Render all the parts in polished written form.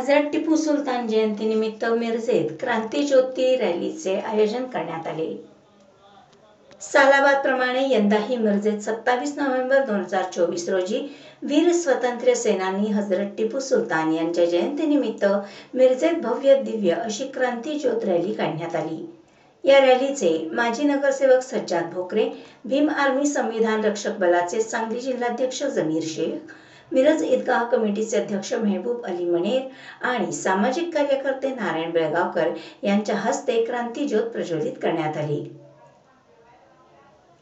हजरत टिपू सुलतान जयंतीनिमित्त मिरजेत क्रांतिज्योती रॅलीचे आयोजन करण्यात आले. सालाबादप्रमाणे यंदाही मिरजेत 27 नोव्हेंबर 2024 रोजी वीर स्वातंत्र्य सेनानी हजरत टिपू सुलतान यांच्या जयंतीनिमित्त मिरजेत भव्य दिव्य अशी क्रांतिज्योत रॅली काढण्यात आली. या रॅलीचे माजी नगरसेवक सज्जाद भोकरे, भीम आर्मी संविधान रक्षक बलाचे सांगली जिल्हाध्यक्ष जमीर शेख, मिरज ईदगाह कमिटीचे अध्यक्ष मेहबूब अली मणेर आणि सामाजिक कार्यकर्ते नारायण बेळगावकर यांच्या हस्ते क्रांतिज्योत प्रज्वलित करण्यात आली.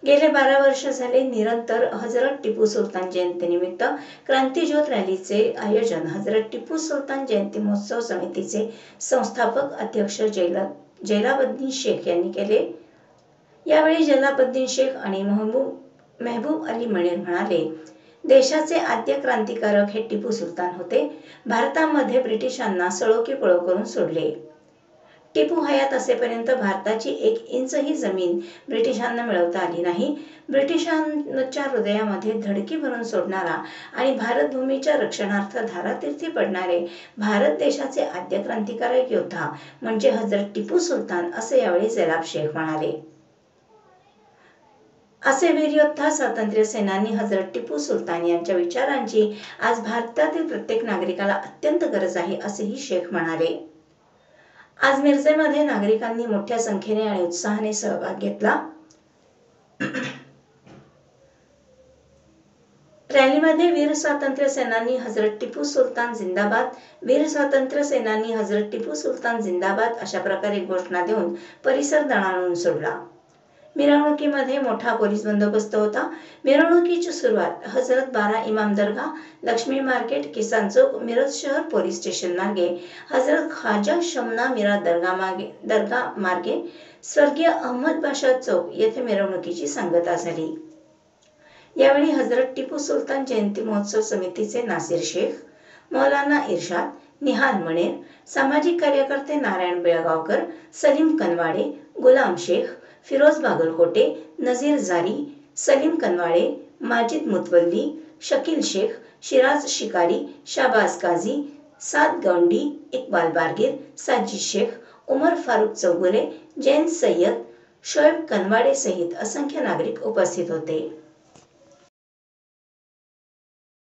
गेले 12 वर्ष झाले निरंतर हजरत टिपू सुलतान जयंतीनिमित्त क्रांतिज्योत रॅलीचे आयोजन हजरत टिपू सुलतान जयंती महोत्सव समितीचे संस्थापक अध्यक्ष जैलाबद्दीन शेख यांनी केले. यावेळी जैलाबद्दीन शेख आणि मेहबूब अली मणेर म्हणाले, देशाचे आद्य क्रांतिकारक हे टिपू सुलतान होते. भारतामध्ये ब्रिटिशांना सळो की पळो करून सोडले. टिपू हयात असेपर्यंत भारताची 1 इंचही जमीन ब्रिटिशांना मिळवता आली नाही. ब्रिटिशांच्या हृदयामध्ये धडकी भरून सोडणारा आणि भारत भूमीच्या रक्षणार्थ धारातीर्थी पडणारे भारत देशाचे आद्य क्रांतिकारक योद्धा म्हणजे हजरत टिपू सुलतान, असे यावेळी जैलाब शेख म्हणाले. असे वीर योद्धा स्वातंत्र्य सेनानी हजरत टिपू सुलतान यांच्या विचारांची आज भारतातील प्रत्येक नागरिकाला अत्यंत गरज आहे, असेही शेख म्हणाले. आज मिरजेमध्ये नागरिकांनी मोठ्या संख्येने आणि उत्साहाने सहभाग घेतला. रॅलीमध्ये वीर स्वातंत्र्य सेनानी हजरत टिपू सुलतान जिंदाबाद, वीर स्वातंत्र्य सेनानी हजरत टिपू सुलतान जिंदाबाद अशा प्रकारे घोषणा देऊन परिसर दणाणून सोडला. मिरवणुकीमध्ये मोठा पोलीस बंदोबस्त होता. मिरवणुकीची सुरुवात हजरत बारा इमाम दर्गा, लक्ष्मी मार्केट, किसान चौक, मिरज शहर पोलीस स्टेशन मार्गे, हजरत ख्वाजा शमना मीरा दर्गा मार्गे स्वर्गीय अहमद बाशा चौक येथे मिरवणुकीची सांगता झाली. यावेळी हजरत टिपू सुलतान जयंती महोत्सव समितीचे नासिर शेख, मौलाना इर्शाद, निहाल मणेर, सामाजिक कार्यकर्ते नारायण बेळगावकर, सलीम कनवाडे, गुलाम शेख, फिरोज बागलकोटे, नजीर जारी, सलीम कनवाडे, माजिद मुतवल्ली, शकील शेख, शिराज शिकारी, शाबाज काझी, साद गौंडी, इक्बाल बारगीर, साजिद शेख, उमर फारूक चौगुले, जैन सय्यद, शोएब कनवाडे सहित असंख्य नागरिक उपस्थित होते.